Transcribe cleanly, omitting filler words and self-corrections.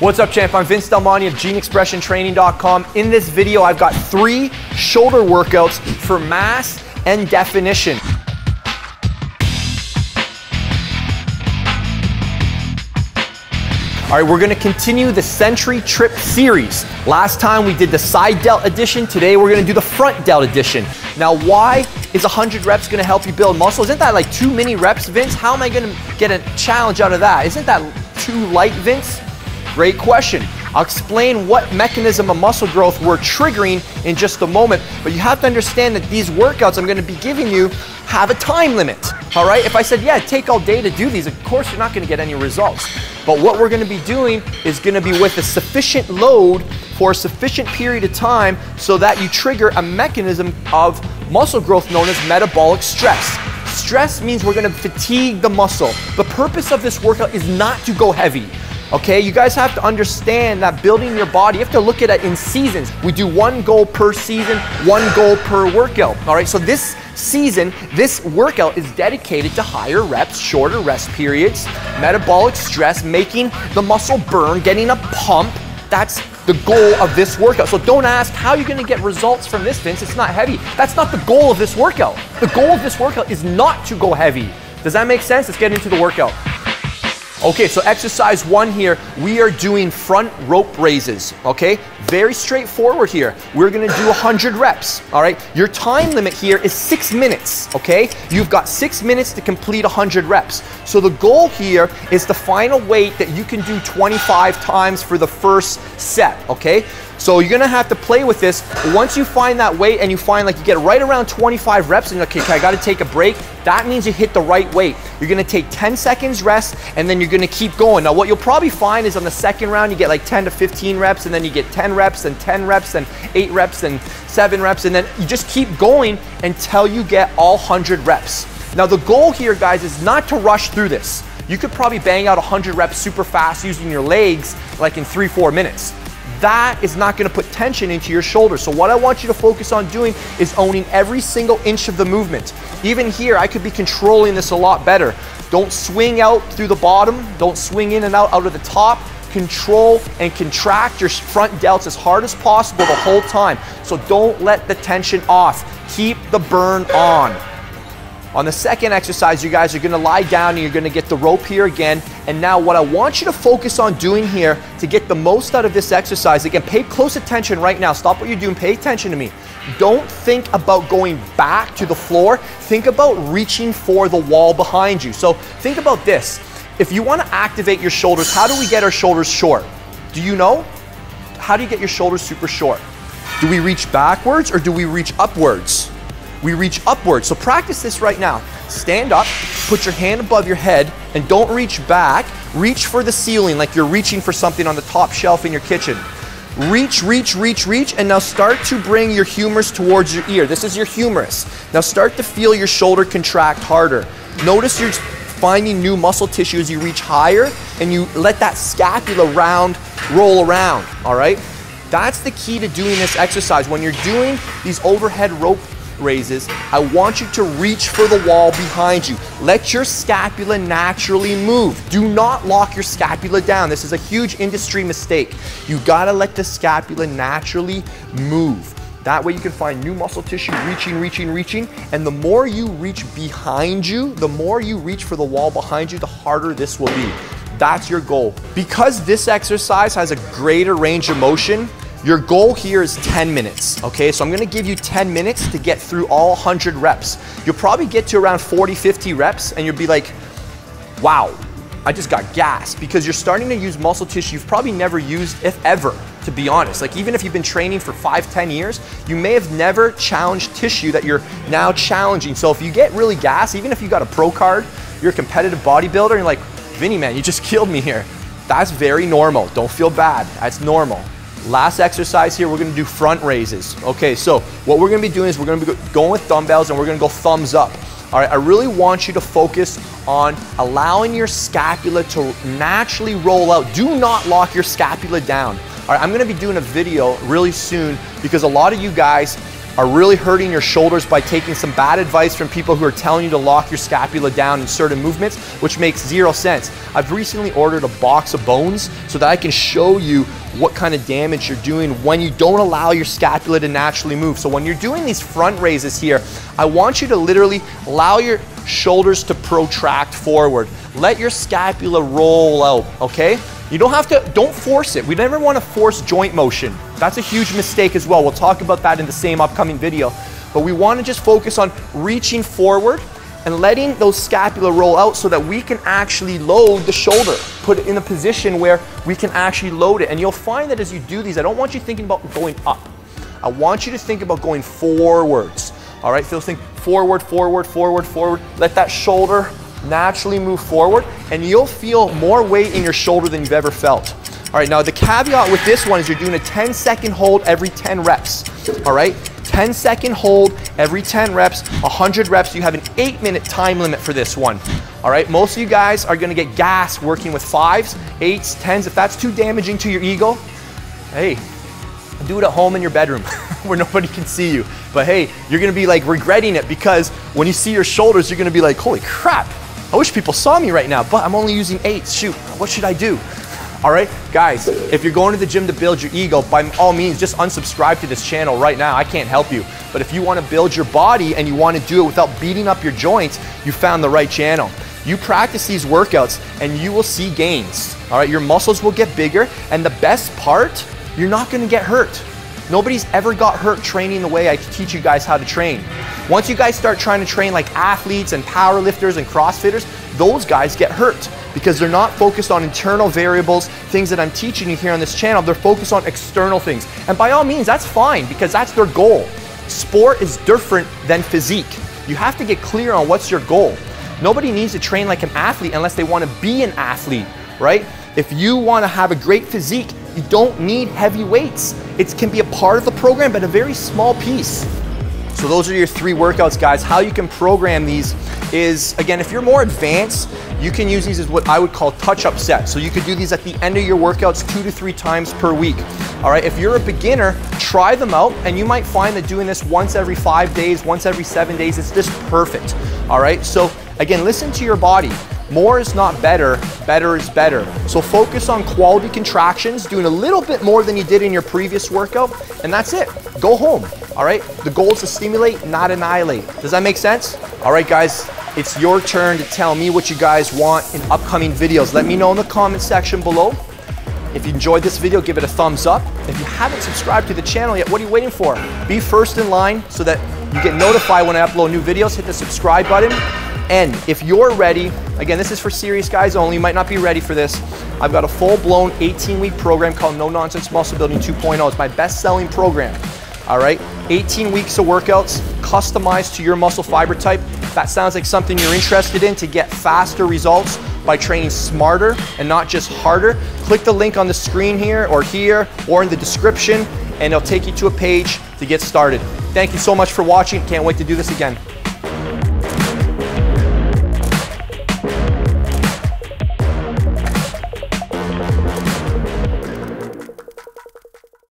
What's up, champ? I'm Vince Del Monte of GeneExpressionTraining.com. In this video, I've got 3 shoulder workouts for mass and definition. All right, we're gonna continue the Century Trip series. Last time we did the side delt edition. Today we're gonna do the front delt edition. Now, why is 100 reps gonna help you build muscle? Isn't that like too many reps, Vince? How am I gonna get a challenge out of that? Isn't that too light, Vince? Great question. I'll explain what mechanism of muscle growth we're triggering in just a moment, but you have to understand that these workouts I'm gonna be giving you have a time limit, all right? If I said, yeah, take all day to do these, of course you're not gonna get any results. But what we're gonna be doing is gonna be with a sufficient load for a sufficient period of time so that you trigger a mechanism of muscle growth known as metabolic stress. Stress means we're gonna fatigue the muscle. The purpose of this workout is not to go heavy. Okay, you guys have to understand that building your body, you have to look at it in seasons. We do 1 goal per season, 1 goal per workout. All right, so this season, this workout is dedicated to higher reps, shorter rest periods, metabolic stress, making the muscle burn, getting a pump. That's the goal of this workout. So don't ask how you're gonna get results from this, Vince. It's not heavy. That's not the goal of this workout. The goal of this workout is not to go heavy. Does that make sense? Let's get into the workout. Okay, so exercise 1 here, we are doing front rope raises, okay? Very straightforward here. We're gonna do 100 reps, all right? Your time limit here is 6 minutes, okay? You've got 6 minutes to complete 100 reps. So the goal here is to find a weight that you can do 25 times for the first set, okay? So you're gonna have to play with this. Once you find that weight and you find like you get right around 25 reps and okay, I gotta take a break, that means you hit the right weight. You're gonna take 10 seconds rest and then you're gonna keep going. Now what you'll probably find is on the second round, you get like 10 to 15 reps and then you get 10 reps and 10 reps and 8 reps and 7 reps and then you just keep going until you get all 100 reps. Now the goal here, guys, is not to rush through this. You could probably bang out 100 reps super fast using your legs like in 3-4 minutes. That is not gonna put tension into your shoulders. So what I want you to focus on doing is owning every single inch of the movement. Even here, I could be controlling this a lot better. Don't swing out through the bottom. Don't swing in and out of the top. Control and contract your front delts as hard as possible the whole time. So don't let the tension off. Keep the burn on. On the second exercise, you guys are gonna lie down and you're gonna get the rope here again. And now what I want you to focus on doing here to get the most out of this exercise, again, pay close attention right now. Stop what you're doing, pay attention to me. Don't think about going back to the floor. Think about reaching for the wall behind you. So think about this. If you wanna activate your shoulders, how do we get our shoulders short? Do you know? How do you get your shoulders super short? Do we reach backwards or do we reach upwards? We reach upwards. So practice this right now. Stand up, put your hand above your head, and don't reach back. Reach for the ceiling like you're reaching for something on the top shelf in your kitchen. Reach, reach, reach, reach, and now start to bring your humerus towards your ear. This is your humerus. Now start to feel your shoulder contract harder. Notice you're finding new muscle tissue as you reach higher, and you let that scapula roll around, all right? That's the key to doing this exercise. When you're doing these overhead rope raises, I want you to reach for the wall behind you. Let your scapula naturally move. Do not lock your scapula down. This is a huge industry mistake. You gotta let the scapula naturally move. That way you can find new muscle tissue, reaching, reaching, reaching. And the more you reach behind you, the more you reach for the wall behind you, the harder this will be. That's your goal. Because this exercise has a greater range of motion, your goal here is 10 minutes, okay? So I'm gonna give you 10 minutes to get through all 100 reps. You'll probably get to around 40, 50 reps and you'll be like, wow, I just got gassed, because you're starting to use muscle tissue you've probably never used, if ever, to be honest. Like even if you've been training for 5, 10 years, you may have never challenged tissue that you're now challenging. So if you get really gassed, even if you got a pro card, you're a competitive bodybuilder, and you're like, Vinny, man, you just killed me here. That's very normal. Don't feel bad, that's normal. Last exercise here, we're gonna do front raises. Okay, so what we're gonna be doing is we're gonna be going with dumbbells and we're gonna go thumbs up. All right, I really want you to focus on allowing your scapula to naturally roll out. Do not lock your scapula down. All right, I'm gonna be doing a video really soon because a lot of you guys are really hurting your shoulders by taking some bad advice from people who are telling you to lock your scapula down in certain movements, which makes zero sense. I've recently ordered a box of bones so that I can show you what kind of damage you're doing when you don't allow your scapula to naturally move. So when you're doing these front raises here, I want you to literally allow your shoulders to protract forward. Let your scapula roll out, okay? You don't have to, don't force it. We never want to force joint motion. That's a huge mistake as well. We'll talk about that in the same upcoming video. But we want to just focus on reaching forward and letting those scapula roll out so that we can actually load the shoulder, put it in a position where we can actually load it. And you'll find that as you do these, I don't want you thinking about going up. I want you to think about going forwards. All right, so think forward, forward, forward, forward. Let that shoulder naturally move forward, and you'll feel more weight in your shoulder than you've ever felt. All right, now the caveat with this one is you're doing a 10-second hold every 10 reps. All right, 10-second hold every 10 reps, 100 reps. You have an 8-minute time limit for this one. All right, most of you guys are gonna get gas working with 5s, 8s, 10s. If that's too damaging to your ego, hey, do it at home in your bedroom where nobody can see you. But hey, you're gonna be like regretting it, because when you see your shoulders, you're gonna be like, holy crap, I wish people saw me right now, but I'm only using 8s. Shoot, what should I do? All right, guys, if you're going to the gym to build your ego, by all means, just unsubscribe to this channel right now. I can't help you. But if you want to build your body and you want to do it without beating up your joints, you found the right channel. You practice these workouts and you will see gains. All right, your muscles will get bigger, and the best part, you're not going to get hurt. Nobody's ever got hurt training the way I teach you guys how to train. Once you guys start trying to train like athletes and power lifters and CrossFitters, those guys get hurt because they're not focused on internal variables, things that I'm teaching you here on this channel. They're focused on external things. And by all means, that's fine, because that's their goal. Sport is different than physique. You have to get clear on what's your goal. Nobody needs to train like an athlete unless they want to be an athlete, right? If you want to have a great physique, you don't need heavy weights. It can be a part of the program, but a very small piece. So those are your 3 workouts, guys. How you can program these is, again, if you're more advanced, you can use these as what I would call touch-up sets. So you could do these at the end of your workouts 2 to 3 times per week. All right, if you're a beginner, try them out, and you might find that doing this once every 5 days, once every 7 days, is just perfect. All right, so again, listen to your body. More is not better, better is better. So focus on quality contractions, doing a little bit more than you did in your previous workout, and that's it. Go home, all right? The goal is to stimulate, not annihilate. Does that make sense? All right, guys, it's your turn to tell me what you guys want in upcoming videos. Let me know in the comment section below. If you enjoyed this video, give it a thumbs up. If you haven't subscribed to the channel yet, what are you waiting for? Be first in line so that you get notified when I upload new videos. Hit the subscribe button. And if you're ready, again, this is for serious guys only, you might not be ready for this. I've got a full-blown 18-week program called No Nonsense Muscle Building 2.0. It's my best-selling program, all right? 18 weeks of workouts, customized to your muscle fiber type. If that sounds like something you're interested in to get faster results by training smarter and not just harder, click the link on the screen here or in the description, and it'll take you to a page to get started. Thank you so much for watching. Can't wait to do this again.